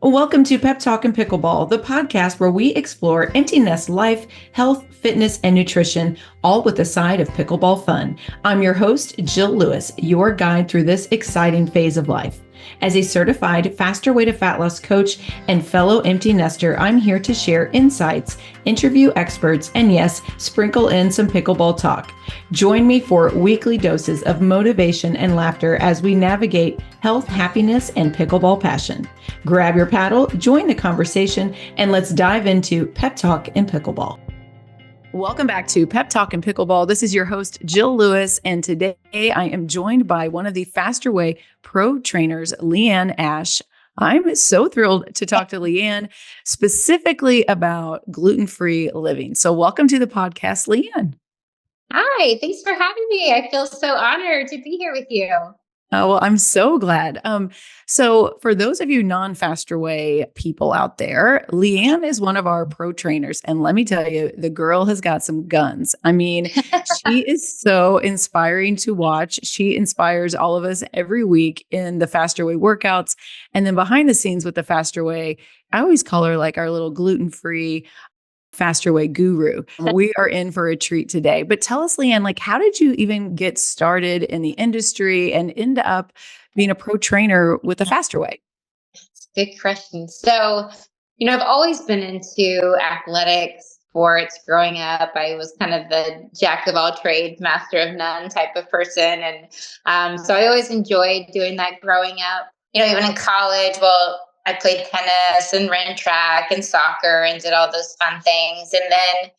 Welcome to Pep Talk and Pickleball, the podcast where we explore empty nest life, health, fitness, and nutrition, all with a side of pickleball fun. I'm your host, Jill Lewis, your guide through this exciting phase of life. As a certified faster way to fat loss coach and fellow empty nester, I'm here to share insights, interview experts, and yes, sprinkle in some pickleball talk. Join me for weekly doses of motivation and laughter as we navigate health, happiness, and pickleball passion. Grab your paddle, join the conversation, and let's dive into Pep Talk and Pickleball. Welcome back to Pep Talk and Pickleball. This is your host, Jill Lewis, and today I am joined by one of the Faster Way pro trainers, LeAnne Ash. I'm so thrilled to talk to LeAnne specifically about gluten-free living. So welcome to the podcast, LeAnne. Hi, thanks for having me. I feel so honored to be here with you. Oh, well, I'm so glad. So for those of you non-Faster Way people out there, LeAnne is one of our pro trainers. And let me tell you, the girl has got some guns. I mean, she is so inspiring to watch. She inspires all of us every week in the Faster Way workouts. And then behind the scenes with the Faster Way, I always call her like our little gluten-free Faster Way guru. We are in for a treat today. But tell us, LeAnne, like, how did you even get started in the industry and end up being a pro trainer with the Faster Way? Good question. So, I've always been into athletics, sports growing up. I was kind of the jack of all trades, master of none type of person. And so I always enjoyed doing that growing up. Even in college, I played tennis and ran track and soccer and did all those fun things. And then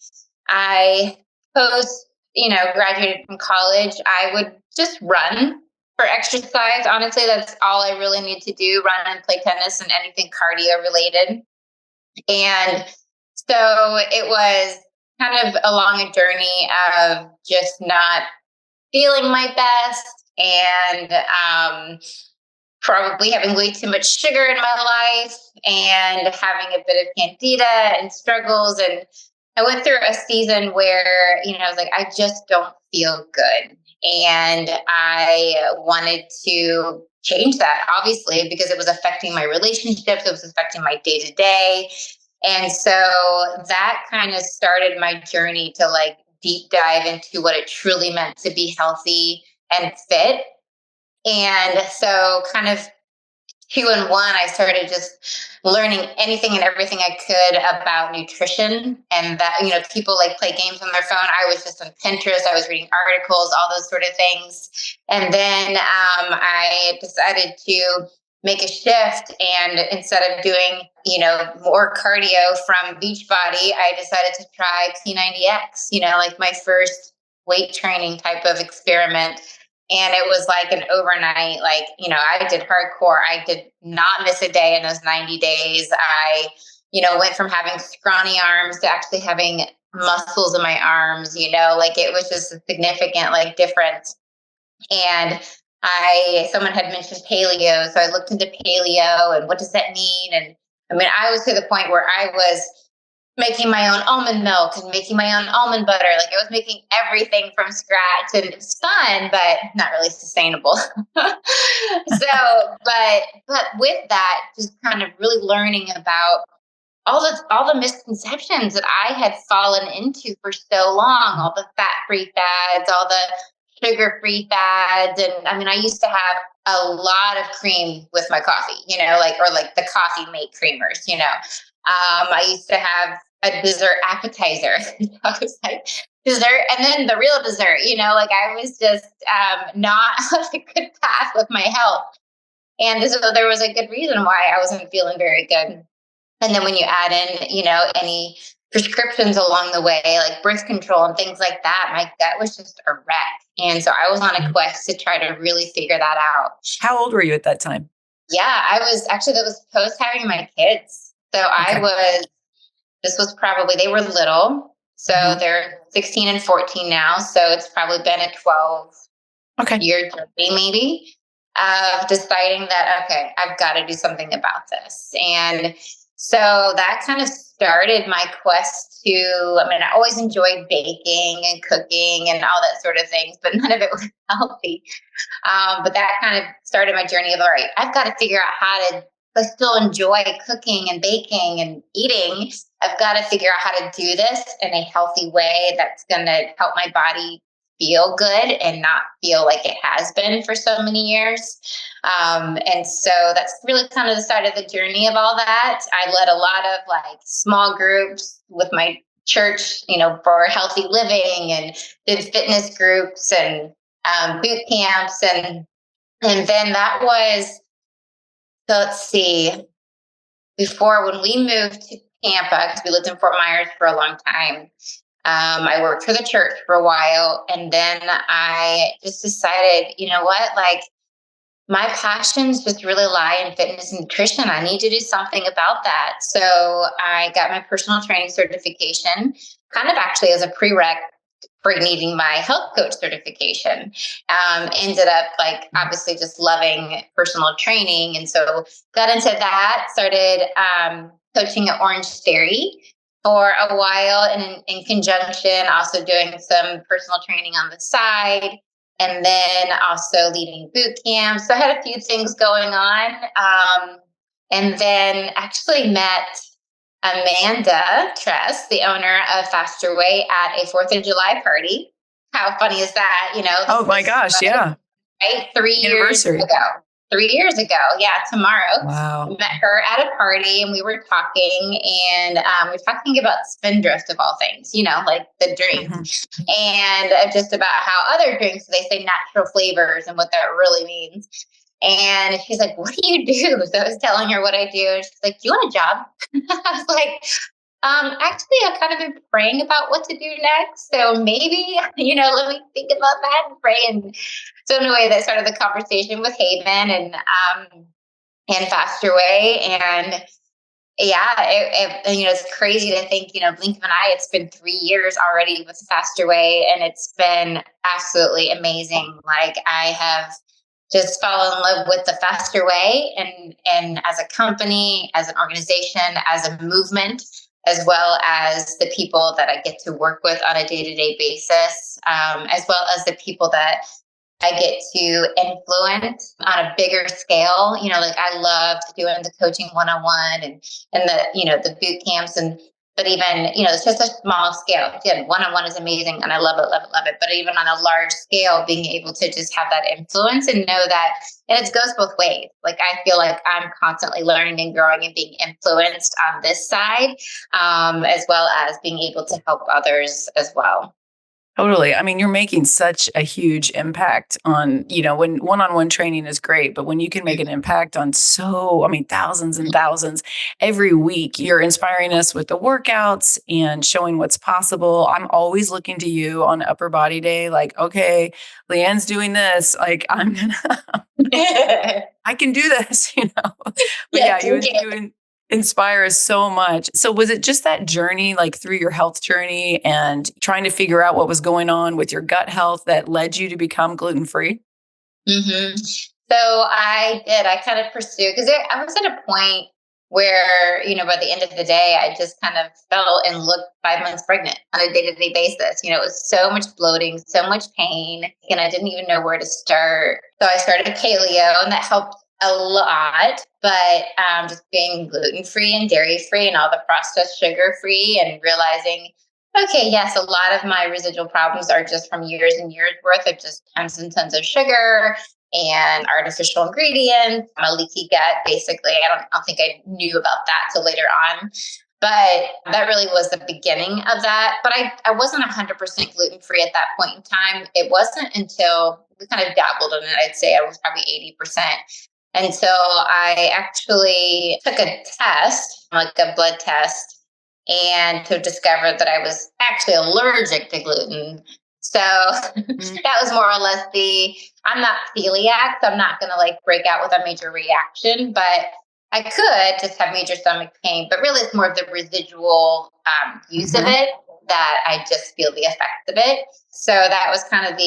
I graduated from college, I would just run for exercise. Honestly, that's all I really need to do, run and play tennis and anything cardio related. And so it was kind of along a journey of just not feeling my best and probably having way too much sugar in my life and having a bit of candida and struggles. And I went through a season where, I was like, I just don't feel good. And I wanted to change that, obviously, because it was affecting my relationships. It was affecting my day to day. And so that kind of started my journey to like deep dive into what it truly meant to be healthy and fit. And so kind of 2 in 1, I started just learning anything and everything I could about nutrition, and that, people like play games on their phone. I was just on Pinterest. I was reading articles, all those sort of things. And then I decided to make a shift. And instead of doing, more cardio from Beachbody, I decided to try P90X, like my first weight training type of experiment. And it was like an overnight, I did hardcore. I did not miss a day in those 90 days. I, went from having scrawny arms to actually having muscles in my arms, it was just a significant difference. And someone had mentioned paleo. So I looked into paleo and what does that mean? And I mean, I was to the point where I was making my own almond milk and making my own almond butter. I was making everything from scratch, and it was fun, but not really sustainable. But with that, just kind of really learning about all the misconceptions that I had fallen into for so long, all the fat-free fads, all the sugar-free fads. And I mean, I used to have a lot of cream with my coffee, or the coffee mate creamers, I used to have a dessert appetizer. I was like, dessert, and then the real dessert, I was just not on a good path with my health. And so there was a good reason why I wasn't feeling very good. And then when you add in, any prescriptions along the way, like birth control and things like that, my gut was just a wreck. And so I was on a quest to try to really figure that out. How old were you at that time? Yeah, that was post having my kids. So okay. They were little. So they're 16 and 14 now. So it's probably been a 12-year journey maybe of deciding that, okay, I've got to do something about this. And so that kind of started my quest I always enjoyed baking and cooking and all that sort of things, but none of it was healthy. But that kind of started my journey of, all right, I've got to figure out how to I still enjoy cooking and baking and eating. I've got to figure out how to do this in a healthy way that's going to help my body feel good and not feel like it has been for so many years. And so that's really kind of the side of the journey of all that. I led a lot of like small groups with my church, for healthy living, and did fitness groups and boot camps. And then that was, so let's see, before when we moved to Tampa, because we lived in Fort Myers for a long time, I worked for the church for a while. And then I just decided, you know what, like my passions just really lie in fitness and nutrition. I need to do something about that. So I got my personal training certification, kind of actually as a prereq for needing my health coach certification. Ended up like obviously just loving personal training. And so got into that, started coaching at Orange Theory for a while, and in conjunction, also doing some personal training on the side, and then also leading boot camps. So I had a few things going on. And then actually met Amanda Tress, the owner of Faster Way, at a 4th of July party. How funny is that? Oh my gosh. Yeah. Right. 3 years ago. 3 years ago. Yeah. Tomorrow. Wow. I met her at a party and we were talking, and we were talking about Spindrift of all things, like the drink, and just about how other drinks, they say natural flavors and what that really means. And she's like, what do you do? So I was telling her what I do. And she's like, do you want a job? I was like, actually, I've kind of been praying about what to do next. So maybe, let me think about that and pray. And so in a way that started the conversation with Haven and Faster Way. And yeah, it's crazy to think, Blink of an eye, it's been 3 years already with Faster Way, and it's been absolutely amazing. Like I have just fallen in love with the Faster Way, and as a company, as an organization, as a movement, as well as the people that I get to work with on a day-to-day basis, as well as the people that I get to influence on a bigger scale. Like I loved doing the coaching one-on-one and the boot camps, but even, it's just a small scale. Again, one-on-one is amazing and I love it, love it, love it. But even on a large scale, being able to just have that influence and know that, and it goes both ways. Like I feel like I'm constantly learning and growing and being influenced on this side, as well as being able to help others as well. Totally. I mean, you're making such a huge impact on, when one-on-one training is great, but when you can make an impact on thousands and thousands every week, you're inspiring us with the workouts and showing what's possible. I'm always looking to you on upper body day, like, okay, LeAnne's doing this. Like I'm going to, I can do this, but you inspire us so much. So was it just that journey, like through your health journey and trying to figure out what was going on with your gut health, that led you to become gluten-free? Mm-hmm. So I kind of pursued, because I was at a point where, by the end of the day, I just kind of felt and looked 5 months pregnant on a day-to-day basis. It was so much bloating, so much pain, and I didn't even know where to start. So I started paleo, and that helped a lot, but just being gluten-free and dairy-free and all the processed sugar-free, and realizing, okay, yes, a lot of my residual problems are just from years and years worth of just tons and tons of sugar and artificial ingredients. I'm a leaky gut, basically. I don't think I knew about that till later on. But that really was the beginning of that. But I wasn't 100% gluten-free at that point in time. It wasn't until we kind of dabbled in it. I'd say I was probably 80%. Until I actually took a test, like a blood test, and to discover that I was actually allergic to gluten. So that was more or less I'm not celiac, so I'm not going to break out with a major reaction, but I could just have major stomach pain. But really it's more of the residual use of it that I just feel the effects of it. So that was kind of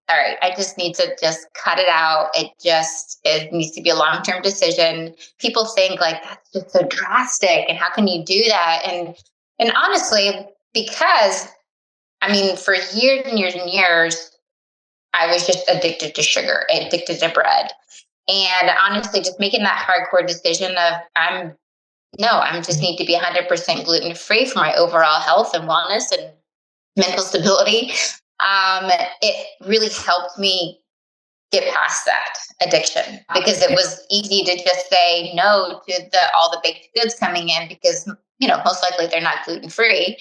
all right, I just need to just cut it out. It needs to be a long-term decision. People think that's just so drastic, and how can you do that? And honestly, because for years and years and years, I was just addicted to sugar, addicted to bread. And honestly, just making that hardcore decision of I'm just need to be 100% gluten free for my overall health and wellness and mental stability. It really helped me get past that addiction because it was easy to just say no to all the baked goods coming in because most likely they're not gluten free.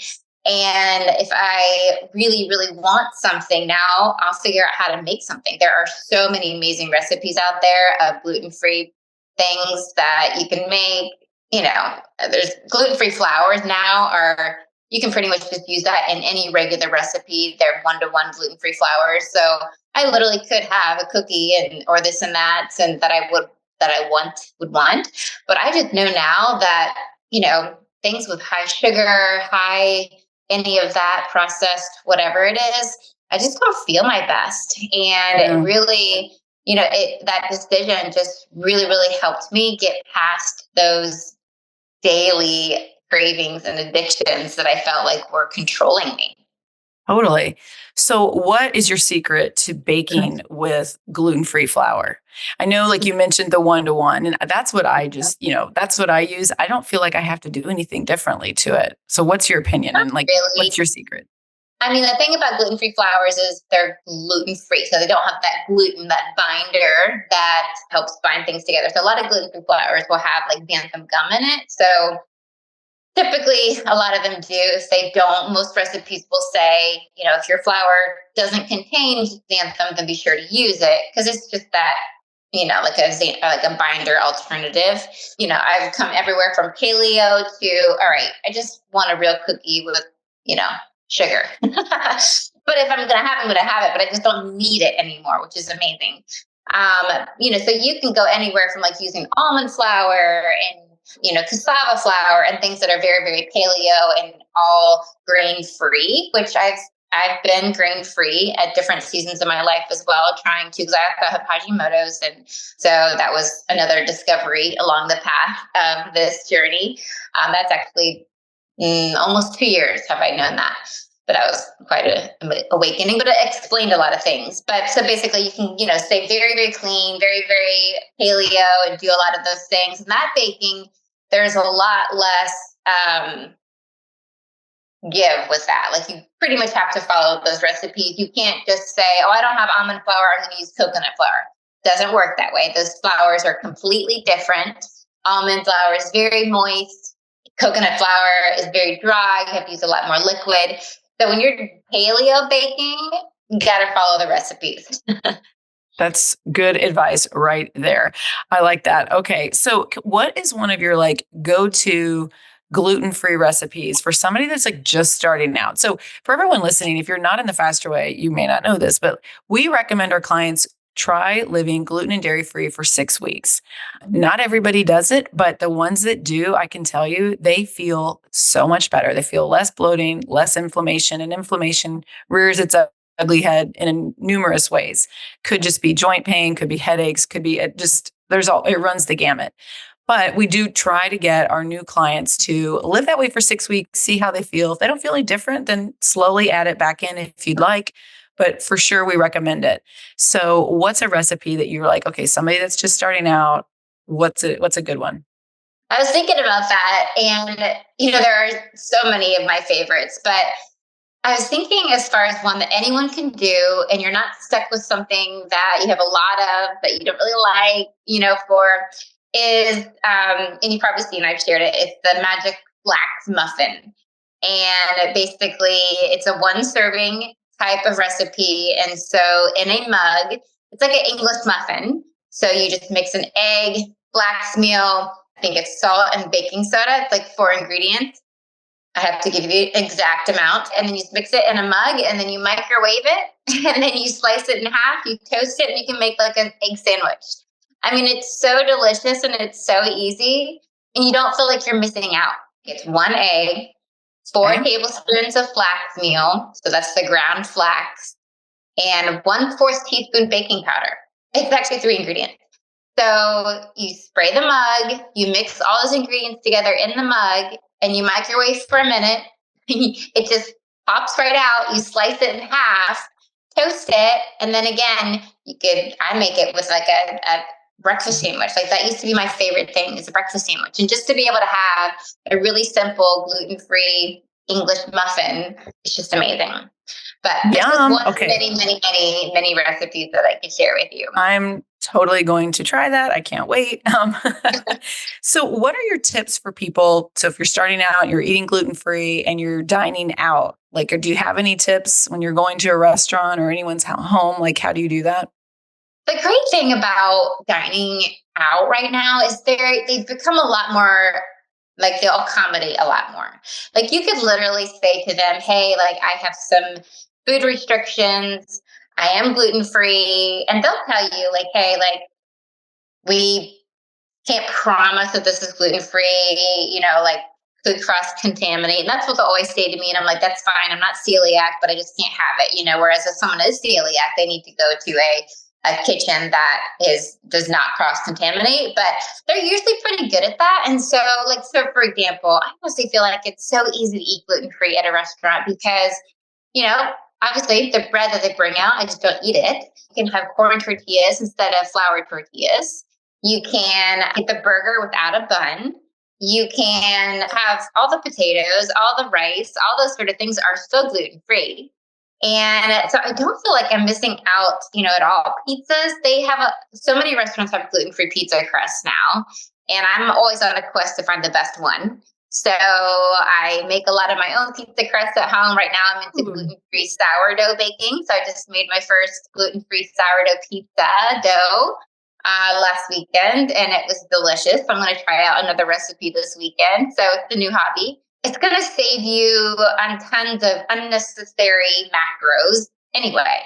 And if I really, really want something now, I'll figure out how to make something. There are so many amazing recipes out there of gluten free things that you can make. There's gluten free flours now are you can pretty much just use that in any regular recipe. They're 1-to-1 gluten free flours. So I literally could have a cookie or this and that, and that I would want. But I just know now that, things with high sugar, high any of that processed, whatever it is, I just don't feel my best. And it really, that decision just really, really helped me get past those daily cravings and addictions that I felt like were controlling me. Totally. So what is your secret to baking with gluten-free flour? I know, like you mentioned, the 1-to-1, and that's what I just, that's what I use. I don't feel like I have to do anything differently to it. So what's your opinion? And Really, what's your secret? I mean, the thing about gluten-free flours is they're gluten-free. So they don't have that gluten, that binder that helps bind things together. So a lot of gluten-free flours will have like xanthan gum in it. So typically, a lot of them do. If they don't, most recipes will say, if your flour doesn't contain xanthan, then be sure to use it because it's just that, like a binder alternative. I've come everywhere from paleo to, all right, I just want a real cookie with, sugar. But if I'm going to have it, I'm going to have it, but I just don't need it anymore, which is amazing. So you can go anywhere from like using almond flour and cassava flour and things that are very, very paleo and all grain free, which I've been grain free at different seasons of my life as well, trying to, because I have Hashimoto's. And so that was another discovery along the path of this journey. That's actually almost 2 years have I known that. But that was quite an awakening, but it explained a lot of things. But so basically you can, stay very, very clean, very, very paleo and do a lot of those things. And that baking, there's a lot less give with that. Like you pretty much have to follow those recipes. You can't just say, oh, I don't have almond flour, I'm going to use coconut flour. Doesn't work that way. Those flours are completely different. Almond flour is very moist. Coconut flour is very dry. You have to use a lot more liquid. So when you're paleo baking, you got to follow the recipes. That's good advice right there. I like that. Okay. So what is one of your go-to gluten-free recipes for somebody that's just starting out? So for everyone listening, if you're not in the faster way, you may not know this, but we recommend our clients try living gluten and dairy-free for 6 weeks. Not everybody does it, but the ones that do, I can tell you, they feel so much better. They feel less bloating, less inflammation, and inflammation rears its ugly head in numerous ways. Could just be joint pain, could be headaches, could be it runs the gamut. But we do try to get our new clients to live that way for 6 weeks, see how they feel. If they don't feel any different, then slowly add it back in if you'd like. But for sure, we recommend it. So what's a recipe that you're like, okay, somebody that's just starting out, what's a good one? I was thinking about that. And, there are so many of my favorites, but I was thinking as far as one that anyone can do, and you're not stuck with something that you have a lot of that you don't really like, and you've probably seen, I've shared it, it's the magic flax muffin. And basically it's a 1 serving type of recipe. And so in a mug, it's like an English muffin. So you just mix an egg, flax meal, I think it's salt and baking soda. It's like 4 ingredients. I have to give you the exact amount. And then you mix it in a mug and then you microwave it and then you slice it in half, you toast it, and you can make like an egg sandwich. I mean, it's so delicious and it's so easy and you don't feel like you're missing out. It's 1 egg, 4 tablespoons of flax meal. So that's the ground flax, and 1/4 teaspoon baking powder. It's actually 3 ingredients. So you spray the mug, you mix all those ingredients together in the mug, and you microwave for a minute. It just pops right out. You slice it in half, toast it, and then again, I make it with like a breakfast sandwich. Like that used to be my favorite thing, is a breakfast sandwich. And just to be able to have a really simple gluten-free English muffin, it's just amazing. But this is one of many recipes that I could share with you. I'm totally going to try that. I can't wait. So what are your tips for people? So if you're starting out, you're eating gluten-free and you're dining out, like, do you have any tips when you're going to a restaurant or anyone's home? Like, how do you do that? The great thing about dining out right now is they've become a lot more, like, they'll accommodate a lot more. Like, you could literally say to them, hey, like, I have some food restrictions. I am gluten free. And they'll tell you, like, hey, like, we can't promise that this is gluten free, like, could cross contaminate. And that's what they'll always say to me. And I'm like, that's fine. I'm not celiac, but I just can't have it. Whereas if someone is celiac, they need to go to a kitchen that does not cross contaminate, but they're usually pretty good at that. And so for example, I honestly feel like it's so easy to eat gluten free at a restaurant because, obviously the bread that they bring out, I just don't eat it. You can have corn tortillas instead of flour tortillas. You can get the burger without a bun. You can have all the potatoes, all the rice, all those sort of things are still gluten free. And so I don't feel like I'm missing out, at all. Pizzas, so many restaurants have gluten-free pizza crusts now. And I'm always on a quest to find the best one. So I make a lot of my own pizza crusts at home. Right now I'm into gluten-free sourdough baking. So I just made my first gluten-free sourdough pizza dough last weekend, and it was delicious. So I'm going to try out another recipe this weekend. So it's a new hobby. It's going to save you on tons of unnecessary macros anyway.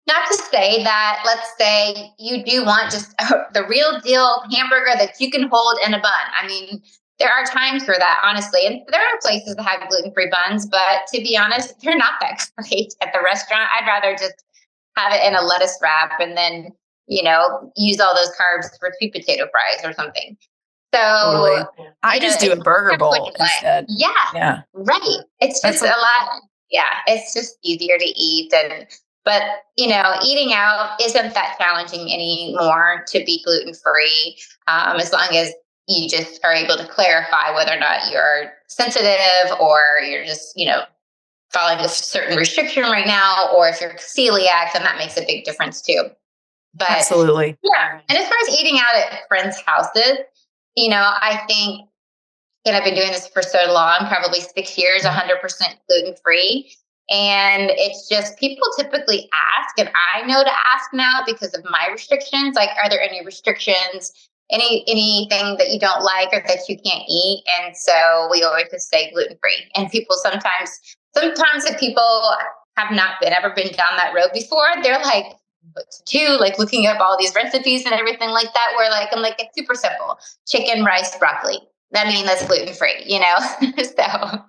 Not to say that, let's say you do want just the real deal hamburger that you can hold in a bun. I mean, there are times for that, honestly. And there are places that have gluten-free buns, but to be honest, they're not that great at the restaurant. I'd rather just have it in a lettuce wrap and then, use all those carbs for sweet potato fries or something. So totally. I just do a burger bowl instead. Yeah. Right. It's just a lot. Yeah. It's just easier to eat. But eating out isn't that challenging anymore to be gluten-free. As long as you just are able to clarify whether or not you're sensitive or you're just, following a certain restriction right now, or if you're celiac, then that makes a big difference too. But absolutely. Yeah. And as far as eating out at friends' houses, I think, and I've been doing this for so long, probably 6 years, 100% gluten-free. And it's just, people typically ask, and I know to ask now because of my restrictions, like, are there any restrictions, anything that you don't like or that you can't eat? And so we always just say gluten-free. And people sometimes if people have not ever been down that road before, they're like, what to do, like looking up all these recipes and everything like that, where I'm like, it's super simple. Chicken, rice, broccoli. That's gluten-free, So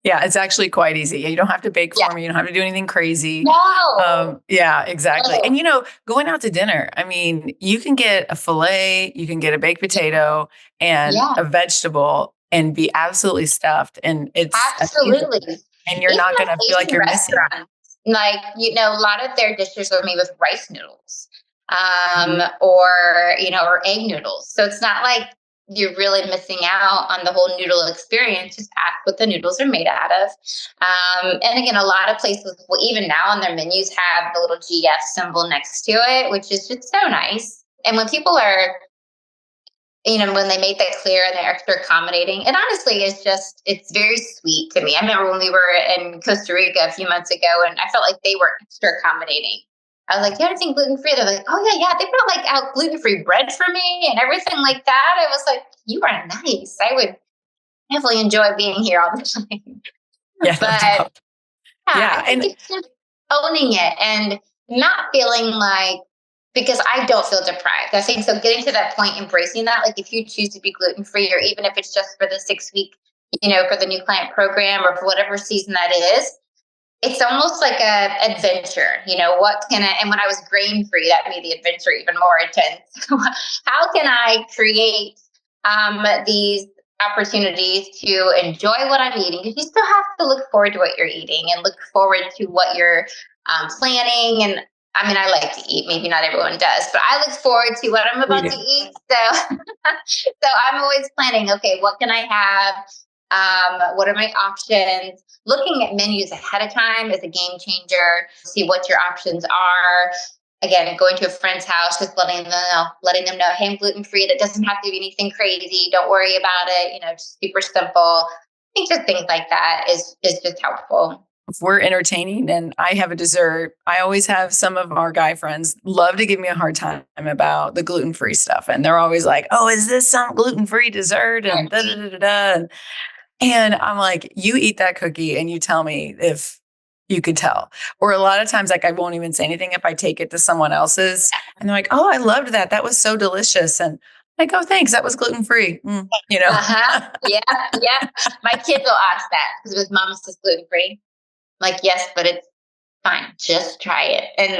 yeah, it's actually quite easy. You don't have to bake for me. You don't have to do anything crazy. No. Yeah, exactly. And, going out to dinner, I mean, you can get a filet, you can get a baked potato and a vegetable and be absolutely stuffed. And it's absolutely. And you're not going to feel like you're missing. Like, a lot of their dishes are made with rice noodles, or egg noodles. So it's not like you're really missing out on the whole noodle experience. Just ask what the noodles are made out of. And again, a lot of places, even now on their menus, have the little GF symbol next to it, which is just so nice. And when people are, when they make that clear and they're extra accommodating, and honestly, it's very sweet to me. I remember when we were in Costa Rica a few months ago, and I felt like they were extra accommodating. I was like, do you have anything gluten-free? They're like, oh yeah. They brought out gluten-free bread for me and everything like that. I was like, you are nice. I would definitely enjoy being here all the time. Yeah. But I think it's just owning it and not feeling like, because I don't feel deprived. I think so getting to that point, embracing that, like if you choose to be gluten-free, or even if it's just for the 6 week, for the new client program or for whatever season that is, it's almost like a adventure. And when I was grain-free, that made the adventure even more intense. How can I create these opportunities to enjoy what I'm eating? Because you still have to look forward to what you're eating and look forward to what you're planning. And I mean, I like to eat. Maybe not everyone does, but I look forward to what I'm about to eat. So, so I'm always planning. Okay, what can I have? What are my options? Looking at menus ahead of time is a game changer. See what your options are. Again, going to a friend's house, just letting them know, hey, I'm gluten free. That doesn't have to be anything crazy. Don't worry about it. Just super simple. I think just things like that is just helpful. If we're entertaining and I have a dessert, I always have some of our guy friends love to give me a hard time about the gluten-free stuff. And they're always like, oh, is this some gluten-free dessert? And da da da da. And I'm like, you eat that cookie and you tell me if you could tell. Or a lot of times, like, I won't even say anything if I take it to someone else's. And they're like, oh, I loved that. That was so delicious. And I'm like, oh, thanks. That was gluten-free. Uh-huh. Yeah. Yeah. My kids will ask that because with Mom's is gluten-free. Like, yes, but it's fine. Just try it. And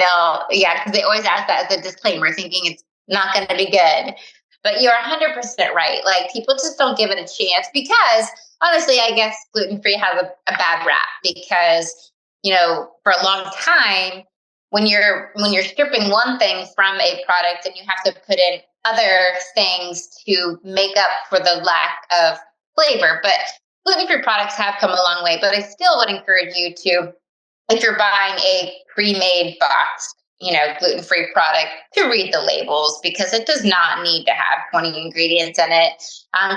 because they always ask that as a disclaimer, thinking it's not going to be good. But you're 100% right. Like, people just don't give it a chance because honestly, I guess gluten-free has a bad rap because, for a long time, when you're stripping one thing from a product and you have to put in other things to make up for the lack of flavor. But gluten-free products have come a long way, but I still would encourage you to, if you're buying a pre-made box, gluten-free product, to read the labels because it does not need to have 20 ingredients in it.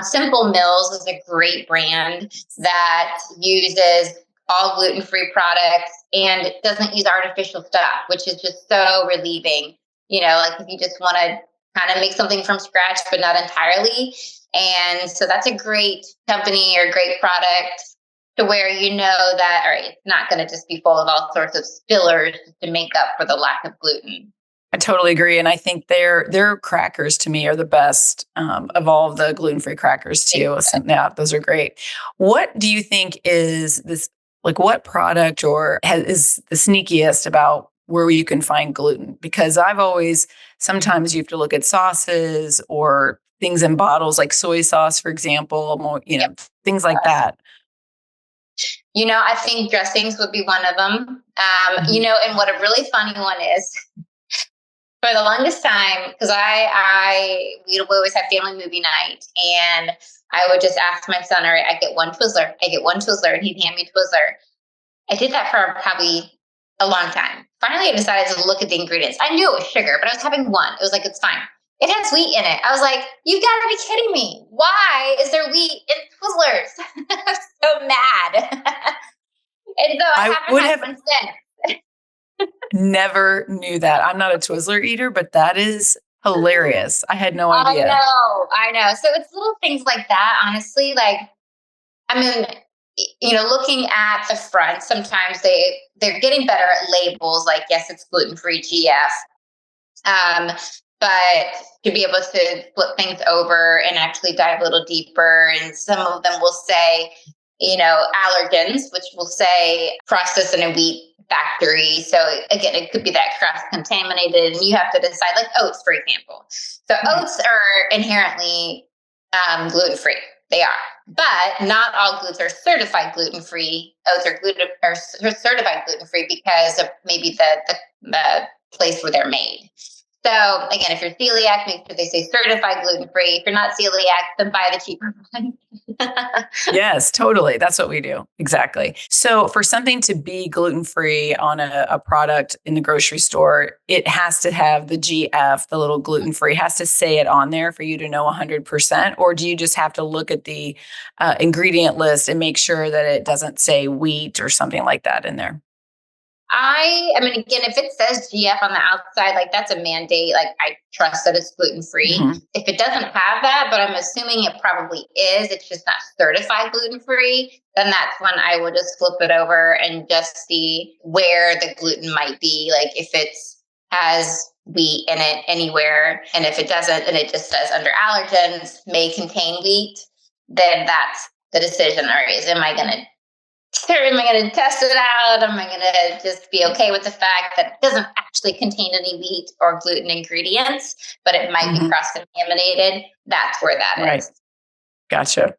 Simple Mills is a great brand that uses all gluten-free products and doesn't use artificial stuff, which is just so relieving. Like if you just want to kind of make something from scratch, but not entirely. And so that's a great company or great product to where that, all right, it's not going to just be full of all sorts of fillers to make up for the lack of gluten. I totally agree. And I think their crackers to me are the best of all of the gluten-free crackers too. So, yeah, those are great. What do you think is this, like what product is the sneakiest about where you can find gluten? Because sometimes you have to look at sauces or things in bottles like soy sauce, for example, things like that. I think dressings would be one of them. And what a really funny one is, for the longest time, because we always have family movie night, and I would just ask my son, all right, I get one Twizzler, and he'd hand me a Twizzler. I did that for probably a long time. Finally, I decided to look at the ingredients. I knew it was sugar, but I was having one. It was like, it's fine. It has wheat in it. I was like, you gotta be kidding me. Why is there wheat in Twizzlers? I'm so mad. And so I would have never knew that. I'm not a Twizzler eater, but that is hilarious. I had no idea. I know. So it's little things like that, honestly. Like, I mean, looking at the front, sometimes they're getting better at labels. Like, yes, it's gluten-free GF. But to be able to flip things over and actually dive a little deeper. And some of them will say, allergens, which will say processed in a wheat factory. So again, it could be that cross-contaminated, and you have to decide, like oats, for example. So oats are inherently gluten-free. They are, but not all glutes are certified gluten-free. Oats are certified gluten-free because of maybe the place where they're made. So again, if you're celiac, make sure they say certified gluten-free. If you're not celiac, then buy the cheaper one. Yes, totally. That's what we do. Exactly. So for something to be gluten-free on a product in the grocery store, it has to have the GF, the little gluten-free, has to say it on there for you to know 100%? Or do you just have to look at the ingredient list and make sure that it doesn't say wheat or something like that in there? I mean, again, if it says GF on the outside, like that's a mandate. Like I trust that it's gluten-free. Mm-hmm. If it doesn't have that, but I'm assuming it probably is, it's just not certified gluten-free, then that's when I would just flip it over and just see where the gluten might be. Like if it has wheat in it anywhere, and if it doesn't, and it just says under allergens may contain wheat, then that's the decision. Or am I going to test it out? Am I going to just be okay with the fact that it doesn't actually contain any wheat or gluten ingredients, but it might be cross-contaminated? That's where that is. Gotcha.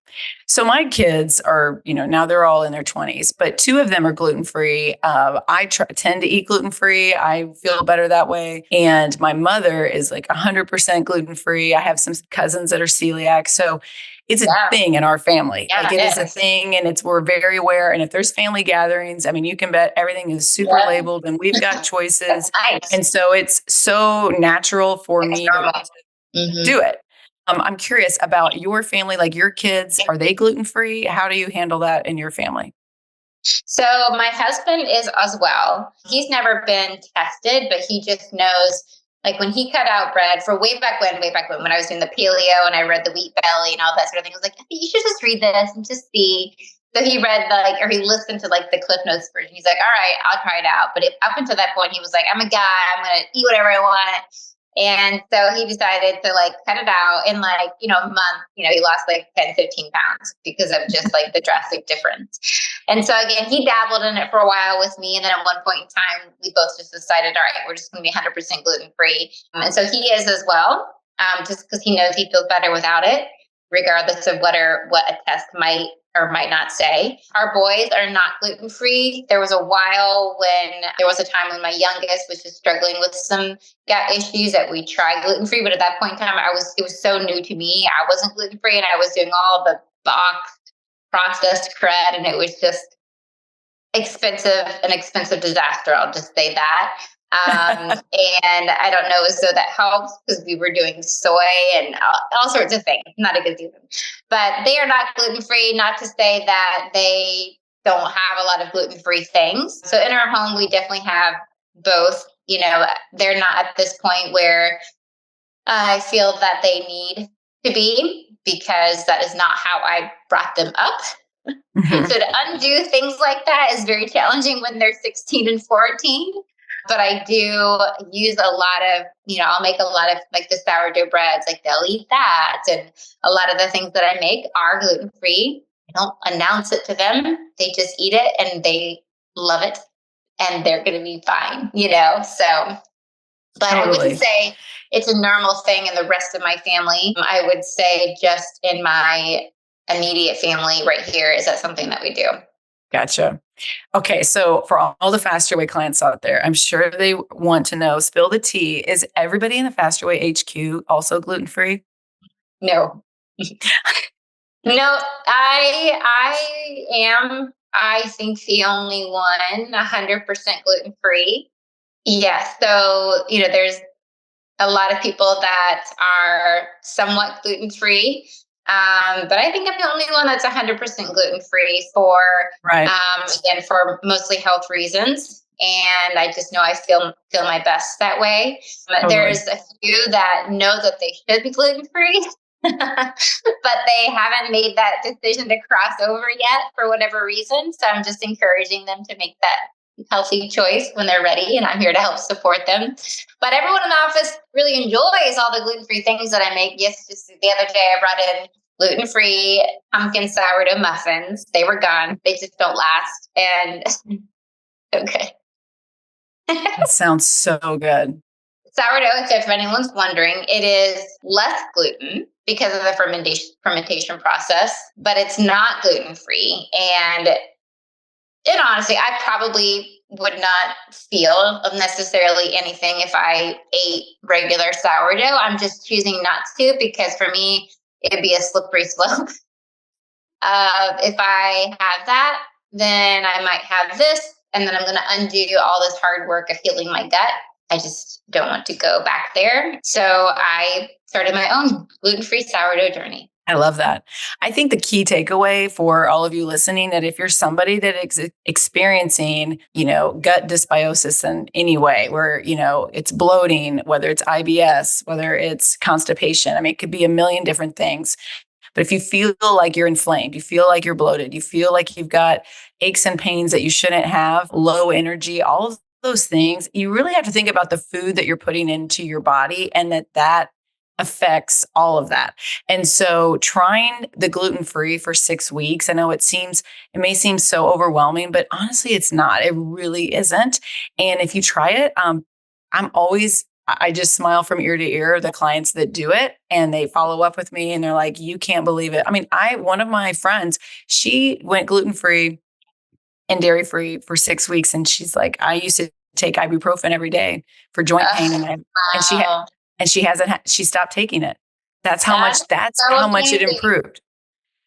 So my kids are, now they're all in their 20s, but two of them are gluten-free. I tend to eat gluten-free. I feel better that way. And my mother is like 100% gluten-free. I have some cousins that are celiac. So it's a thing in our family. Yeah, like it is a thing, and we're very aware. And if there's family gatherings, I mean, you can bet everything is super labeled and we've got choices. Nice. And so it's so natural for me to do it. I'm curious about your family, like your kids, are they gluten-free? How do you handle that in your family? So my husband is as well. He's never been tested, but he just knows, like when he cut out bread for way back when I was doing the paleo and I read the wheat belly and all that sort of thing, I was like, you should just read this and just see. So he read or he listened to like the Cliff Notes version. He's like, all right, I'll try it out. But up until that point, he was like, I'm a guy, I'm going to eat whatever I want. And so he decided to like cut it out in like, a month, he lost like 10, 15 pounds because of just like the drastic difference. And so again, he dabbled in it for a while with me. And then at one point in time, we both just decided, all right, we're just going to be 100% gluten-free. And so he is as well, just because he knows he feels better without it, regardless of what a test might or might not say. Our boys are not gluten-free. There was a time when my youngest was just struggling with some gut issues that we tried gluten-free. But at that point in time, it was so new to me. I wasn't gluten-free and I was doing all the boxed processed crud, and it was just an expensive disaster. I'll just say that. And I don't know as though that helps because we were doing soy and all sorts of things. Not a good season, but they are not gluten-free. Not to say that they don't have a lot of gluten-free things. So in our home, we definitely have both. They're not at this point where I feel that they need to be, because that is not how I brought them up. Mm-hmm. So to undo things like that is very challenging when they're 16 and 14. But I do use a lot of, I'll make a lot of like the sourdough breads, like they'll eat that. And a lot of the things that I make are gluten-free. I don't announce it to them. They just eat it and they love it and they're going to be fine, so. But totally. I wouldn't say it's a normal thing in the rest of my family. I would say just in my immediate family right here, is that something that we do. Gotcha. Okay. So for all the Faster Way clients out there, I'm sure they want to know, spill the tea. Is everybody in the Faster Way HQ also gluten-free? No. No, I am, I think, the only one 100% gluten-free. Yes. So, there's a lot of people that are somewhat gluten-free. But I think I'm the only one that's 100% gluten-free again, for mostly health reasons. And I just know I feel my best that way. Totally. There's a few that know that they should be gluten-free, but they haven't made that decision to cross over yet for whatever reason. So I'm just encouraging them to make that healthy choice when they're ready, and I'm here to help support them. But everyone in the office really enjoys all the gluten-free things that I make. Yes, just the other day I brought in gluten-free pumpkin sourdough muffins. They were gone. They just don't last. And okay. That sounds so good. Sourdough, if anyone's wondering, it is less gluten because of the fermentation process, but it's not gluten-free. And honestly, I probably would not feel of necessarily anything if I ate regular sourdough. I'm just choosing not to, because for me, it'd be a slippery slope. If I have that, then I might have this, and then I'm going to undo all this hard work of healing my gut. I just don't want to go back there. So I started my own gluten-free sourdough journey. I love that. I think the key takeaway for all of you listening, that if you're somebody that is experiencing, gut dysbiosis in any way, where, it's bloating, whether it's IBS, whether it's constipation, I mean, it could be a million different things. But if you feel like you're inflamed, you feel like you're bloated, you feel like you've got aches and pains that you shouldn't have, low energy, all of those things, you really have to think about the food that you're putting into your body, and that affects all of that. And so trying the gluten-free for 6 weeks, I know it may seem so overwhelming, but honestly, it's not. It really isn't. And if you try it, I just smile from ear to ear, the clients that do it, and they follow up with me and they're like, you can't believe it. I mean, one of my friends, she went gluten-free and dairy-free for 6 weeks. And she's like, I used to take ibuprofen every day for joint pain. Wow. She stopped taking it. That's so how much it amazing. improved.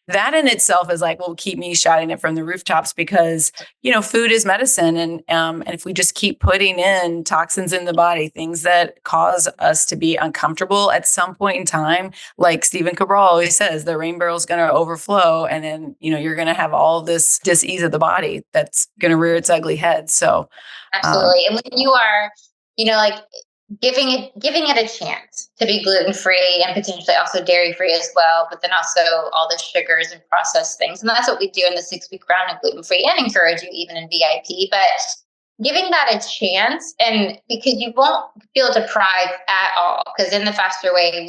That in itself is like, will keep me shouting it from the rooftops because, food is medicine. And if we just keep putting in toxins in the body, things that cause us to be uncomfortable at some point in time, like Stephen Cabral always says, the rain barrel is going to overflow. And then, you're going to have all this dis-ease of the body that's going to rear its ugly head. So absolutely. And when you are, like giving it a chance to be gluten-free and potentially also dairy-free as well, but then also all the sugars and processed things. And that's what we do in the 6-week round of gluten-free, and encourage you even in VIP, but giving that a chance. And because you won't feel deprived at all, because in the faster way,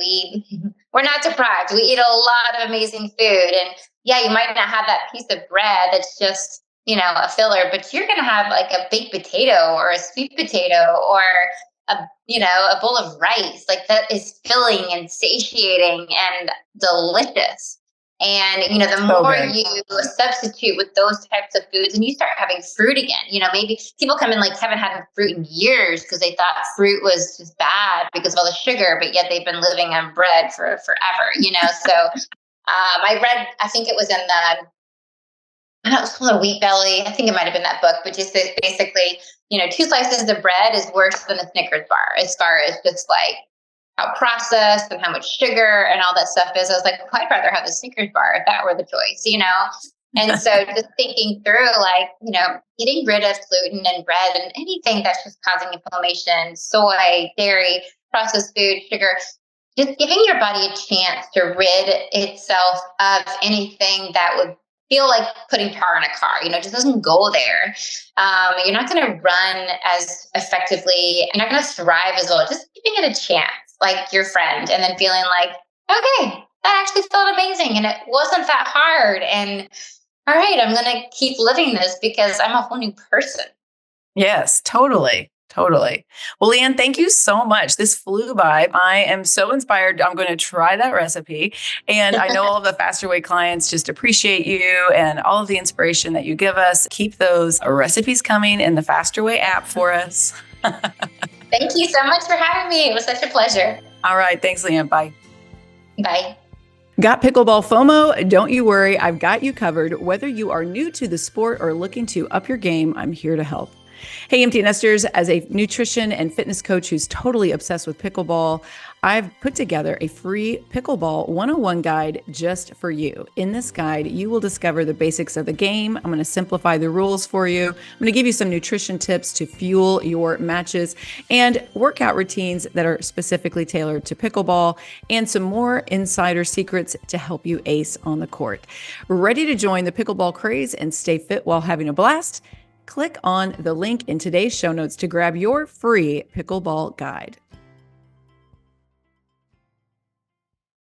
we're not deprived. We eat a lot of amazing food. And yeah, you might not have that piece of bread that's just, a filler, but you're going to have like a baked potato or a sweet potato or a bowl of rice, like that is filling and satiating and delicious. And, the more you substitute with those types of foods and you start having fruit again, maybe people come in like haven't had fruit in years because they thought fruit was just bad because of all the sugar, but yet they've been living on bread for forever, So I read, I think it was in I don't know, it's called a Wheat Belly. I think it might have been that book, but just basically, 2 slices of bread is worse than a Snickers bar as far as just like how processed and how much sugar and all that stuff is. I was like, well, I'd rather have the Snickers bar if that were the choice, And so just thinking through like, getting rid of gluten and bread and anything that's just causing inflammation, soy, dairy, processed food, sugar, just giving your body a chance to rid itself of anything that would feel like putting tar in a car, just doesn't go there. You're not going to run as effectively. You're not going to thrive as well. Just giving it a chance, like your friend, and then feeling like, okay, that actually felt amazing. And it wasn't that hard. And all right, I'm going to keep living this because I'm a whole new person. Yes, totally. Totally. Well, LeAnne, thank you so much. This flew by. I am so inspired. I'm going to try that recipe. And I know all of the Faster Way clients just appreciate you and all of the inspiration that you give us. Keep those recipes coming in the Faster Way app for us. Thank you so much for having me. It was such a pleasure. All right. Thanks, LeAnne. Bye. Bye. Got pickleball FOMO? Don't you worry. I've got you covered. Whether you are new to the sport or looking to up your game, I'm here to help. Hey, Empty Nesters, as a nutrition and fitness coach who's totally obsessed with pickleball, I've put together a free Pickleball 101 guide just for you. In this guide, you will discover the basics of the game. I'm going to simplify the rules for you. I'm going to give you some nutrition tips to fuel your matches and workout routines that are specifically tailored to pickleball, and some more insider secrets to help you ace on the court. Ready to join the pickleball craze and stay fit while having a blast? Click on the link in today's show notes to grab your free pickleball guide.